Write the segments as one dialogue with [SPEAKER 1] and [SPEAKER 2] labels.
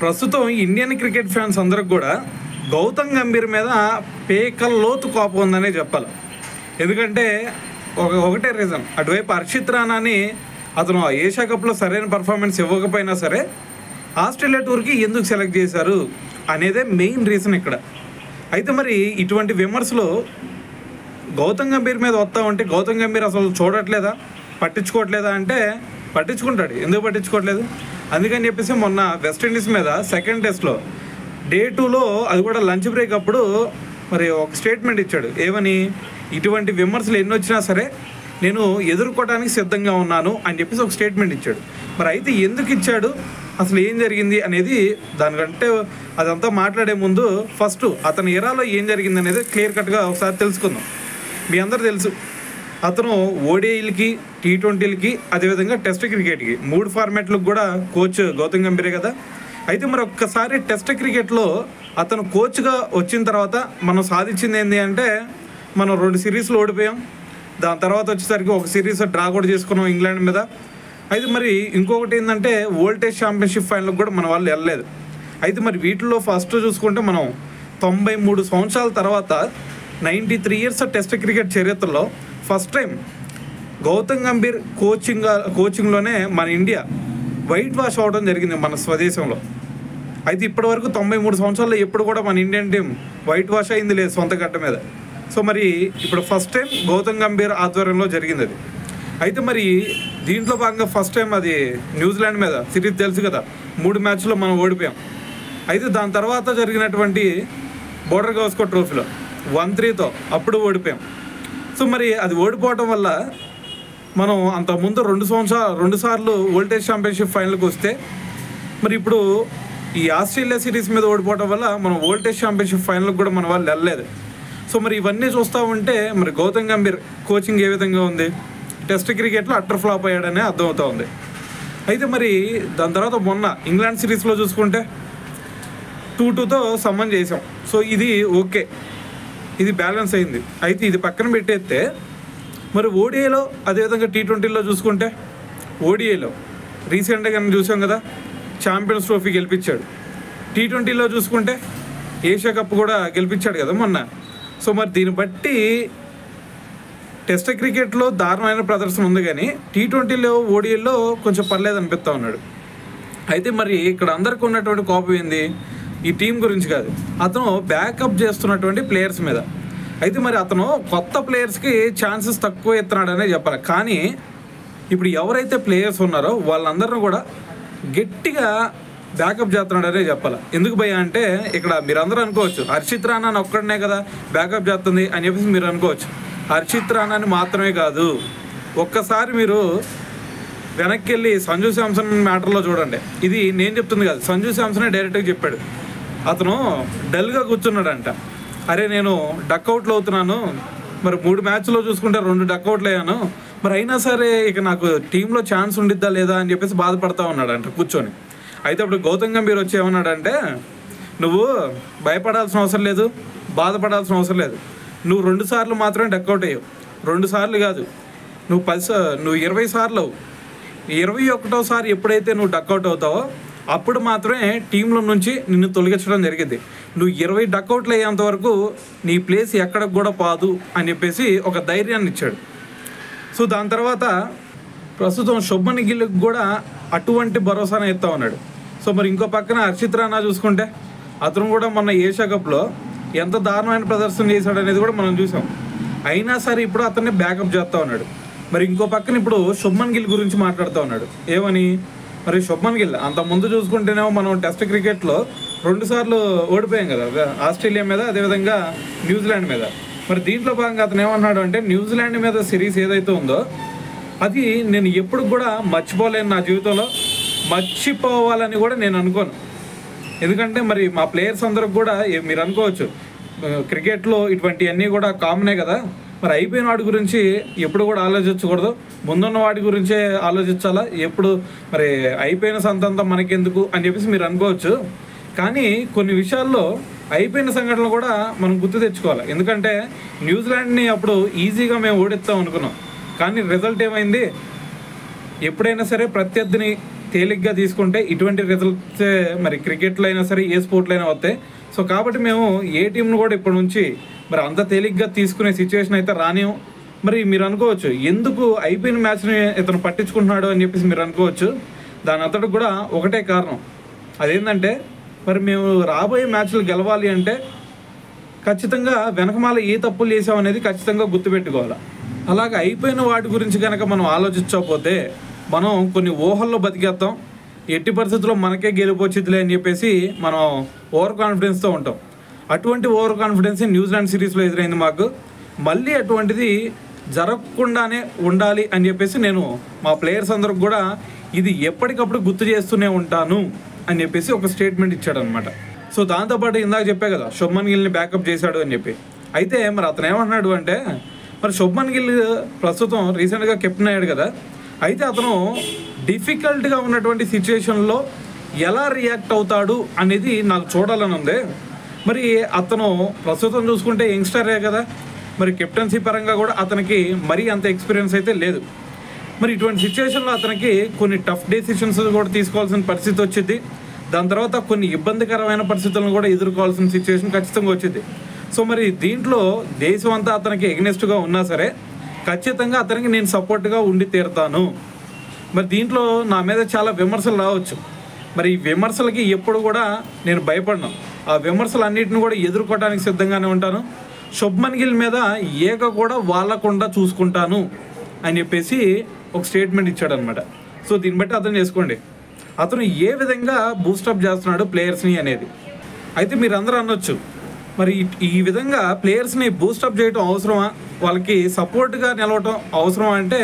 [SPEAKER 1] ప్రస్తుతం Indian cricket fans అందరికి కూడా గౌతమ్ గంభీర్ మీద పేకల్లోతు కోపం ఉందనే చెప్పాలి. ఎందుకంటే ఒకటే రీజన్, అటువైపు హర్షిత్ రాణాని అతను ఏషియా కప్లో సరైన పర్ఫార్మెన్స్ ఇవ్వకపోయినా సరే ఆస్ట్రేలియా టూర్కి ఎందుకు సెలెక్ట్ చేశారు అనేదే మెయిన్ రీజన్ ఇక్కడ. అయితే మరి ఇటువంటి విమర్శలు గౌతమ్ గంభీర్ మీద వస్తూ ఉంటే గౌతమ్ గంభీర్ అసలు చూడట్లేదా, పట్టించుకోవట్లేదా అంటే పట్టించుకుంటాడు. ఎందుకు పట్టించుకోవట్లేదు? అందుకని చెప్పేసి మొన్న వెస్టిండీస్ మీద సెకండ్ టెస్ట్లో డే 2లో అది కూడా లంచ్ బ్రేక్ అప్పుడు మరి ఒక స్టేట్మెంట్ ఇచ్చాడు. ఏమని, ఇటువంటి విమర్శలు ఎన్ని వచ్చినా సరే నేను ఎదుర్కోవడానికి సిద్ధంగా ఉన్నాను అని చెప్పేసి ఒక స్టేట్మెంట్ ఇచ్చాడు. మరి అయితే ఎందుకు ఇచ్చాడు, అసలు ఏం జరిగింది అనేది దానికంటే అదంతా మాట్లాడే ముందు ఫస్ట్ అతని ఎరాలో ఏం జరిగింది అనేది క్లియర్ కట్గా ఒకసారి తెలుసుకుందాం. మీ అందరూ తెలుసు, అతను ఓడిఐలకి, T20లకి, అదేవిధంగా టెస్ట్ క్రికెట్కి 3 ఫార్మాట్లకు కూడా కోచ్ గౌతమ్ గంభీరే కదా. అయితే మరి ఒక్కసారి టెస్ట్ క్రికెట్లో అతను కోచ్గా వచ్చిన తర్వాత మనం సాధించింది ఏంటి అంటే, మనం 2 సిరీస్లు ఓడిపోయాం. దాని తర్వాత వచ్చేసరికి ఒక సిరీస్ డ్రా కూడా చేసుకున్నాం ఇంగ్లాండ్ మీద. అయితే మరి ఇంకొకటి ఏంటంటే వరల్డ్ టెస్ట్ ఛాంపియన్షిప్ ఫైనల్కి కూడా మన వాళ్ళు వెళ్ళలేదు. అయితే మరి వీటిల్లో ఫస్ట్ చూసుకుంటే మనం 93 సంవత్సరాల తర్వాత 93 ఇయర్స్ టెస్ట్ క్రికెట్ చరిత్రలో ఫస్ట్ టైం గౌతమ్ గంభీర్ కోచింగ్లోనే మన ఇండియా వైట్ వాష్ అవ్వడం జరిగింది మన స్వదేశంలో. అయితే ఇప్పటివరకు 93 సంవత్సరాల్లో ఎప్పుడు కూడా మన ఇండియన్ టీం వైట్ వాష్ అయింది లేదు సొంత గడ్డ మీద. సో మరి ఇప్పుడు ఫస్ట్ టైం గౌతమ్ గంభీర్ ఆధ్వర్యంలో జరిగింది అది. అయితే మరి దీంట్లో భాగంగా ఫస్ట్ టైం అది న్యూజిలాండ్ మీద సిరీస్ తెలుసు కదా, 3 మ్యాచ్లో మనం ఓడిపోయాం. అయితే దాని తర్వాత జరిగినటువంటి బోర్డర్ గవాస్కర్ ట్రోఫీలో 1-3తో అప్పుడు ఓడిపోయాం. సో మరి అది ఓడిపోవడం వల్ల మనం అంతకుముందు 2 సార్లు వరల్డ్ టెస్ట్ ఛాంపియన్షిప్ ఫైనల్కి వస్తే, మరి ఇప్పుడు ఈ ఆస్ట్రేలియా సిరీస్ మీద ఓడిపోవడం వల్ల మనం వరల్డ్ టెస్ట్ ఛాంపియన్షిప్ ఫైనల్కి కూడా మన వాళ్ళు వెళ్ళలేదు. సో మరి ఇవన్నీ చూస్తూ ఉంటే మరి గౌతమ్ గంభీర్ కోచింగ్ ఏ విధంగా ఉంది, టెస్ట్ క్రికెట్లో అట్టర్ ఫ్లాప్ అయ్యాడనే అర్థమవుతూ ఉంది. అయితే మరి దాని తర్వాత మొన్న ఇంగ్లాండ్ సిరీస్లో చూసుకుంటే 2-2తో సమ్మన్ చేసాం. సో ఇది ఓకే, ఇది బ్యాలెన్స్ అయింది. అయితే ఇది పక్కన పెట్టేస్తే మరి ఓడిఐలో అదేవిధంగా T20లో చూసుకుంటే, ఓడిఐలో రీసెంట్గా మనం చూసాం కదా, ఛాంపియన్స్ ట్రోఫీ గెలిపించాడు. T20లో చూసుకుంటే ఏషియా కప్ కూడా గెలిపించాడు కదా మొన్న. సో మరి దీన్ని బట్టి టెస్ట్ క్రికెట్లో దారుణమైన ప్రదర్శన ఉంది, కానీ T20లో ఓడిఐలో కొంచెం పర్లేదు అనిపిస్తూ ఉన్నాడు. అయితే మరి ఇక్కడ అందరికీ ఉన్నటువంటి కోపం ఏంది, ఈ టీం గురించి కాదు, అతను బ్యాకప్ చేస్తున్నటువంటి ప్లేయర్స్ మీద. అయితే మరి అతను కొత్త ప్లేయర్స్కి ఛాన్సెస్ తక్కువ ఇస్తున్నాడనే చెప్పాలి. కానీ ఇప్పుడు ఎవరైతే ప్లేయర్స్ ఉన్నారో వాళ్ళందరినీ కూడా గట్టిగా బ్యాకప్ చేస్తున్నాడనే చెప్పాలి. ఎందుకు భయ్యా అంటే, ఇక్కడ మీరు అందరూ అనుకోవచ్చు హర్షిత్ రాణాని ఒక్కడనే కదా బ్యాకప్ చేస్తుంది అని చెప్పేసి మీరు అనుకోవచ్చు. హర్షిత్ రాణాని మాత్రమే కాదు, ఒక్కసారి మీరు వెనక్కి వెళ్ళి సంజు శాంసన్ మ్యాటర్లో చూడండి. ఇది నేను చెప్తుంది కాదు, సంజు శాంసనే డైరెక్ట్గా చెప్పాడు. అతను డల్గా కూర్చున్నాడంట. అరే నేను డక్అవుట్లు అవుతున్నాను, మరి 3 మ్యాచ్లో చూసుకుంటే 2 డక్అవుట్లు అయ్యాను, మరి అయినా సరే ఇక నాకు టీంలో ఛాన్స్ ఉండిద్దా లేదా అని చెప్పేసి బాధపడతా ఉన్నాడంట కూర్చొని. అయితే అప్పుడు గౌతమ్ గంభీర్ వచ్చి ఏమన్నాడంటే, నువ్వు భయపడాల్సిన అవసరం లేదు, బాధపడాల్సిన అవసరం లేదు. నువ్వు 2 సార్లు మాత్రమే డక్అవుట్ అయ్యావు, 2 సార్లు కాదు, నువ్వు 20 సార్లు అవు. 21వ ఎప్పుడైతే నువ్వు డక్అవుట్ అవుతావో అప్పుడు మాత్రమే టీంలో నుంచి నిన్ను తొలగించడం జరిగింది. నువ్వు 20 డక్అవుట్లు అయ్యేంత వరకు నీ ప్లేస్ ఎక్కడికి కూడా పాదు అని చెప్పేసి ఒక ధైర్యాన్ని ఇచ్చాడు. సో దాని తర్వాత ప్రస్తుతం శుభ్మన్ గిల్కి కూడా అటువంటి భరోసానే ఇస్తూ ఉన్నాడు. సో మరి ఇంకో పక్కన హర్షిత్ రాణా చూసుకుంటే, అతను కూడా మొన్న ఏషియా కప్లో ఎంత దారుణమైన ప్రదర్శన చేశాడు అనేది కూడా మనం చూసాం. అయినా సరే ఇప్పుడు అతన్ని బ్యాకప్ చేస్తూ ఉన్నాడు. మరి ఇంకో పక్కన ఇప్పుడు శుభ్మన్ గిల్ గురించి మాట్లాడుతూ ఉన్నాడు. ఏమని, మరి శుభ్మన్ గిల్ అంతకుముందు చూసుకుంటేనేమో మనం టెస్ట్ క్రికెట్లో 2 సార్లు ఓడిపోయాం కదా, ఆస్ట్రేలియా మీద అదేవిధంగా న్యూజిలాండ్ మీద. మరి దీంట్లో భాగంగా అతను ఏమన్నాడు అంటే, న్యూజిలాండ్ మీద సిరీస్ ఏదైతే ఉందో అది నేను ఎప్పుడు కూడా మర్చిపోలేను, నా జీవితంలో మర్చిపోవాలని కూడా నేను అనుకోను. ఎందుకంటే మరి మా ప్లేయర్స్ అందరికి కూడా మీరు అనుకోవచ్చు క్రికెట్లో ఇటువంటివన్నీ కూడా కామనే కదా, మరి అయిపోయిన వాటి గురించి ఎప్పుడు కూడా ఆలోచించకూడదు, ముందున్న వాటి గురించే ఆలోచించాలా, ఎప్పుడు మరి అయిపోయిన సంతంతా మనకెందుకు అని చెప్పేసి మీరు అనుకోవచ్చు. కానీ కొన్ని విషయాల్లో అయిపోయిన సంఘటనలు కూడా మనం గుర్తు తెచ్చుకోవాలి. ఎందుకంటే న్యూజిలాండ్ని అప్పుడు ఈజీగా మేము ఓడిస్తాం అనుకున్నాం, కానీ రిజల్ట్ ఏమైంది, ఎప్పుడైనా సరే ప్రత్యర్థిని తేలిగ్గా తీసుకుంటే ఇటువంటి రిజల్ట్సే మరి క్రికెట్లో అయినా సరే ఏ స్పోర్ట్లో అయినా వస్తాయి. సో కాబట్టి మేము ఏ టీంను కూడా ఇప్పటి నుంచి మరి అంత తేలిగ్గా తీసుకునే సిచ్యువేషన్ అయితే రానియం. మరి మీరు అనుకోవచ్చు ఎందుకు అయిపోయిన మ్యాచ్ని ఇతను పట్టించుకుంటున్నాడు అని చెప్పేసి మీరు అనుకోవచ్చు. దాని అంతటికి కూడా ఒకటే కారణం, అదేంటంటే మరి మేము రాబోయే మ్యాచ్లు గెలవాలి అంటే ఖచ్చితంగా వెనకమాల ఏ తప్పులు చేసామనేది ఖచ్చితంగా గుర్తుపెట్టుకోవాలి. అలాగే అయిపోయిన వాటి గురించి కనుక మనం ఆలోచించకపోతే మనం కొన్ని ఊహల్లో బతికేస్తాం. ఎట్టి పరిస్థితుల్లో మనకే గెలిపొచ్చిద్దిలే అని చెప్పేసి మనం ఓవర్ కాన్ఫిడెన్స్తో ఉంటాం. అటువంటి ఓవర్ కాన్ఫిడెన్స్ న్యూజిలాండ్ సిరీస్లో ఎదురైంది మాకు. మళ్ళీ అటువంటిది జరగకుండానే ఉండాలి అని చెప్పేసి నేను మా ప్లేయర్స్ అందరికి కూడా ఇది ఎప్పటికప్పుడు గుర్తు చేస్తూనే ఉంటాను అని చెప్పేసి ఒక స్టేట్మెంట్ ఇచ్చాడనమాట. సో దాంతోపాటు ఇందాక చెప్పే కదా శుభ్మన్ గిల్ని బ్యాకప్ చేశాడు అని చెప్పి. అయితే మరి అతను ఏమన్నాడు అంటే మరి శుభ్మన్ గిల్ ప్రస్తుతం రీసెంట్గా కెప్టెన్ అయ్యాడు కదా, అయితే అతను డిఫికల్ట్గా ఉన్నటువంటి సిచ్యువేషన్లో ఎలా రియాక్ట్ అవుతాడు అనేది నాకు చూడాలని ఉంది. మరి అతను ప్రస్తుతం చూసుకుంటే యంగ్స్టరే కదా, మరి కెప్టెన్సీ పరంగా కూడా అతనికి మరీ అంత ఎక్స్పీరియన్స్ అయితే లేదు. మరి ఇటువంటి సిచ్యువేషన్లో అతనికి కొన్ని టఫ్ డెసిషన్స్ కూడా తీసుకోవాల్సిన పరిస్థితి వచ్చింది. దాని తర్వాత కొన్ని ఇబ్బందికరమైన పరిస్థితులను కూడా ఎదుర్కోవాల్సిన సిచ్యువేషన్ ఖచ్చితంగా వచ్చింది. సో మరి దీంట్లో దేశం అంతా అతనికి ఎగ్నెస్ట్గా ఉన్నా సరే ఖచ్చితంగా అతనికి నేను సపోర్ట్గా ఉండి తీరుతాను. మరి దీంట్లో నా మీద చాలా విమర్శలు రావచ్చు. మరి ఈ విమర్శలకి ఎప్పుడు కూడా నేను భయపడను. ఆ విమర్శలన్నింటిని కూడా ఎదుర్కోవడానికి సిద్ధంగానే ఉంటాను. శుభ్మన్ గిల్ మీద ఏక కూడా వాళ్ళకుండా చూసుకుంటాను అని చెప్పేసి ఒక స్టేట్మెంట్ ఇచ్చాడనమాట. సో దీన్ని బట్టి అర్థం చేసుకోండి అతను ఏ విధంగా బూస్టప్ చేస్తున్నాడు ప్లేయర్స్ని అనేది. అయితే మీరు అందరూ అనొచ్చు మరి ఈ విధంగా ప్లేయర్స్ని బూస్టప్ చేయడం అవసరమా, వాళ్ళకి సపోర్ట్గా నిలవటం అవసరమా అంటే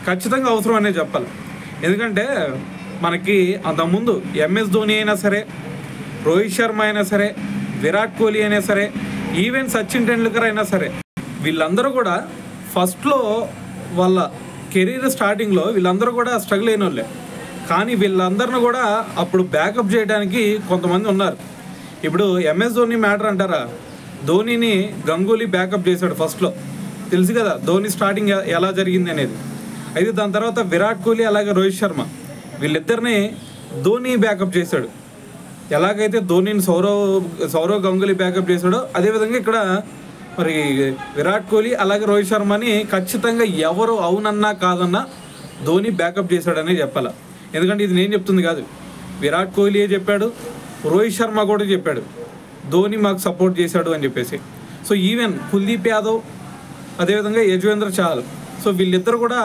[SPEAKER 1] ఖచ్చితంగా అవసరం అనే చెప్పాలి. ఎందుకంటే మనకి అంతకుముందు ఎంఎస్ ధోని అయినా సరే, రోహిత్ శర్మ అయినా సరే, విరాట్ కోహ్లీ అయినా సరే, ఈవెన్ సచిన్ టెండూల్కర్ అయినా సరే, వీళ్ళందరూ కూడా ఫస్ట్లో వాళ్ళ కెరీర్ స్టార్టింగ్లో వీళ్ళందరూ కూడా స్ట్రగుల్ అయిన వాళ్ళే. కానీ వీళ్ళందరిని కూడా అప్పుడు బ్యాకప్ చేయడానికి కొంతమంది ఉన్నారు. ఇప్పుడు ఎంఎస్ ధోని మ్యాటర్ అంటారా, ధోనిని గంగూలీ బ్యాకప్ చేశాడు ఫస్ట్లో, తెలుసు కదా ధోని స్టార్టింగ్ ఎలా జరిగింది అనేది. అయితే దాని తర్వాత విరాట్ కోహ్లీ అలాగే రోహిత్ శర్మ వీళ్ళిద్దరిని ధోని బ్యాకప్ చేశాడు. ఎలాగైతే ధోనిని సౌరవ్ గంగూలీ బ్యాకప్ చేశాడో అదేవిధంగా ఇక్కడ మరి విరాట్ కోహ్లీ అలాగే రోహిత్ శర్మని ఖచ్చితంగా ఎవరు అవునన్నా కాదన్నా ధోని బ్యాకప్ చేశాడనే చెప్పాలి. ఎందుకంటే ఇది నేను చెప్తుంది కాదు, విరాట్ కోహ్లీయే చెప్పాడు, రోహిత్ శర్మ కూడా చెప్పాడు ధోని మాకు సపోర్ట్ చేశాడు అని చెప్పేసి. సో ఈవెన్ కుల్దీప్ యాదవ్ అదేవిధంగా యజ్వేంద్ర చహల్, సో వీళ్ళిద్దరు కూడా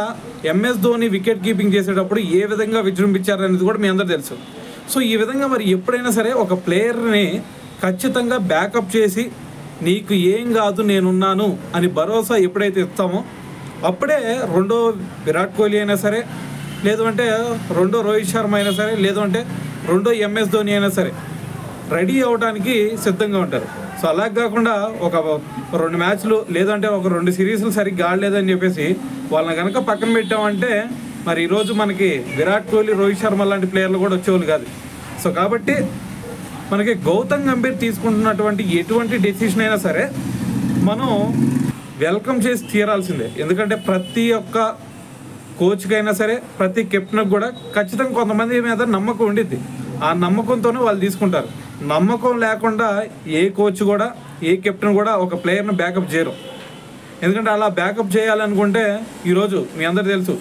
[SPEAKER 1] ఎంఎస్ ధోని వికెట్ కీపింగ్ చేసేటప్పుడు ఏ విధంగా విజృంభించారనేది కూడా మీ అందరూ తెలుసు. సో ఈ విధంగా మరి ఎప్పుడైనా సరే ఒక ప్లేయర్ని ఖచ్చితంగా బ్యాకప్ చేసి నీకు ఏం కాదు నేనున్నాను అని భరోసా ఎప్పుడైతే ఇస్తామో అప్పుడే రెండో విరాట్ కోహ్లీ అయినా సరే, లేదు అంటే రెండో రోహిత్ శర్మ అయినా సరే, లేదు అంటే రెండో ఎంఎస్ ధోని అయినా సరే రెడీ అవ్వడానికి సిద్ధంగా ఉంటారు. సో అలా కాకుండా ఒక 2 మ్యాచ్లు లేదంటే ఒక 2 సిరీస్లు సరిగ్గా ఆడలేదని చెప్పేసి వాళ్ళని కనుక పక్కన పెట్టామంటే మరి ఈరోజు మనకి విరాట్ కోహ్లీ, రోహిత్ శర్మ లాంటి ప్లేయర్లు కూడా వచ్చేవాళ్ళు కాదు. సో కాబట్టి మనకి గౌతమ్ గంభీర్ తీసుకుంటున్నటువంటి ఎటువంటి డెసిషన్ అయినా సరే మనం వెల్కమ్ చేసి తీరాల్సిందే. ఎందుకంటే ప్రతి ఒక్క కోచ్కి అయినా సరే, ప్రతి కెప్టెన్కి కూడా ఖచ్చితంగా కొంతమంది మీద నమ్మకం ఉండిద్ది. ఆ నమ్మకంతోనే వాళ్ళు తీసుకుంటారు. నమ్మకం లేకుండా ఏ కోచ్ కూడా, ఏ కెప్టెన్ కూడా ఒక ప్లేయర్ని బ్యాకప్ చేయరు. ఎందుకంటే అలా బ్యాకప్ చేయాలనుకుంటే ఈరోజు మీ అందరు తెలుసు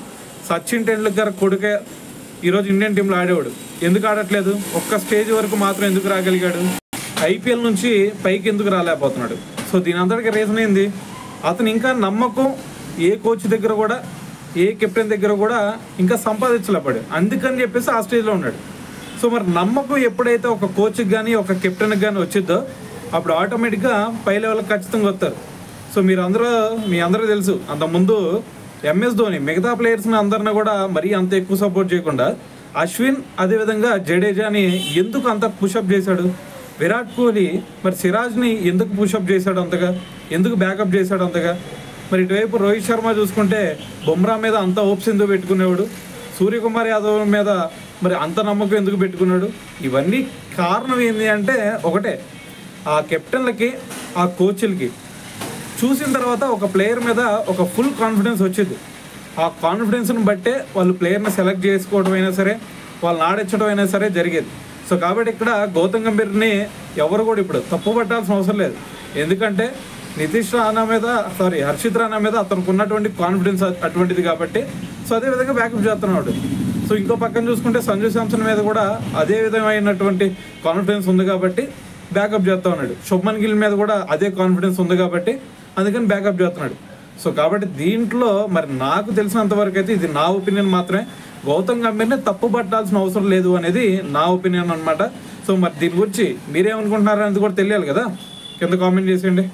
[SPEAKER 1] సచిన్ టెండూల్కర్ కొడుకే ఈరోజు ఇండియన్ టీంలో ఆడేవాడు. ఎందుకు ఆడట్లేదు? ఒక్క స్టేజ్ వరకు మాత్రం ఎందుకు రాగలిగాడు? ఐపీఎల్ నుంచి పైకి ఎందుకు రాలేకపోతున్నాడు? సో దీని అందరికీ రీజన్ ఏంది? అతను ఇంకా నమ్మకం ఏ కోచ్ దగ్గర కూడా, ఏ కెప్టెన్ దగ్గర కూడా ఇంకా సంపాదించలేపాడు. అందుకని చెప్పేసి ఆ స్టేజ్లో ఉన్నాడు. సో మరి నమ్మకం ఎప్పుడైతే ఒక కోచ్కి కానీ ఒక కెప్టెన్కి కానీ వచ్చిద్దో అప్పుడు ఆటోమేటిక్గా పై లెవెల్కి ఖచ్చితంగా వస్తారు. సో మీ అందరూ తెలుసు అంతకుముందు ఎంఎస్ ధోని మిగతా ప్లేయర్స్ని అందరిని కూడా మరీ అంత ఎక్కువ సపోర్ట్ చేయకుండా అశ్విన్ అదేవిధంగా జడేజాని ఎందుకు అంత పుషప్ చేశాడు? విరాట్ కోహ్లీ మరి సిరాజ్ని ఎందుకు పుషప్ చేశాడు అంతగా? ఎందుకు బ్యాకప్ చేశాడు అంతగా? మరి ఇటువైపు రోహిత్ శర్మ చూసుకుంటే బుమ్రా మీద అంత హోప్స్ ఎందుకు పెట్టుకునేవాడు? సూర్యకుమార్ యాదవ్ మీద మరి అంత నమ్మకం ఎందుకు పెట్టుకున్నాడు? ఇవన్నీ కారణం ఏంటి అంటే ఒకటే, ఆ కెప్టెన్లకి, ఆ కోచ్లకి చూసిన తర్వాత ఒక ప్లేయర్ మీద ఒక ఫుల్ కాన్ఫిడెన్స్ వచ్చింది. ఆ కాన్ఫిడెన్స్ని బట్టే వాళ్ళు ప్లేయర్ని సెలెక్ట్ చేసుకోవడం అయినా సరే, వాళ్ళని ఆడించడం అయినా సరే జరిగేది. సో కాబట్టి ఇక్కడ గౌతమ్ గంభీర్ని ఎవరు కూడా ఇప్పుడు తప్పు పట్టాల్సిన అవసరం లేదు. ఎందుకంటే హర్షిత్ రాణా మీద అతనికి ఉన్నటువంటి కాన్ఫిడెన్స్ అటువంటిది కాబట్టి సో అదే విధంగా బ్యాకప్ చేస్తున్నాడు. సో ఇంకో పక్కన చూసుకుంటే సంజు శాంసన్ మీద కూడా అదే విధమైనటువంటి కాన్ఫిడెన్స్ ఉంది కాబట్టి బ్యాకప్ చేస్తూ ఉన్నాడు. శుభ్మన్ గిల్ మీద కూడా అదే కాన్ఫిడెన్స్ ఉంది కాబట్టి అందుకని బ్యాకప్ చేస్తున్నాడు. సో కాబట్టి దీంట్లో మరి నాకు తెలిసినంత వరకు అయితే ఇది నా ఒపీనియన్ మాత్రమే, గౌతమ్ గంభీర్ని తప్పు పట్టాల్సిన అవసరం లేదు అనేది నా ఒపీనియన్ అనమాట. సో మరి దీని గురించి మీరేమనుకుంటున్నారు అనేది కూడా తెలియాలి కదా, కింద కామెంట్ చేసేయండి.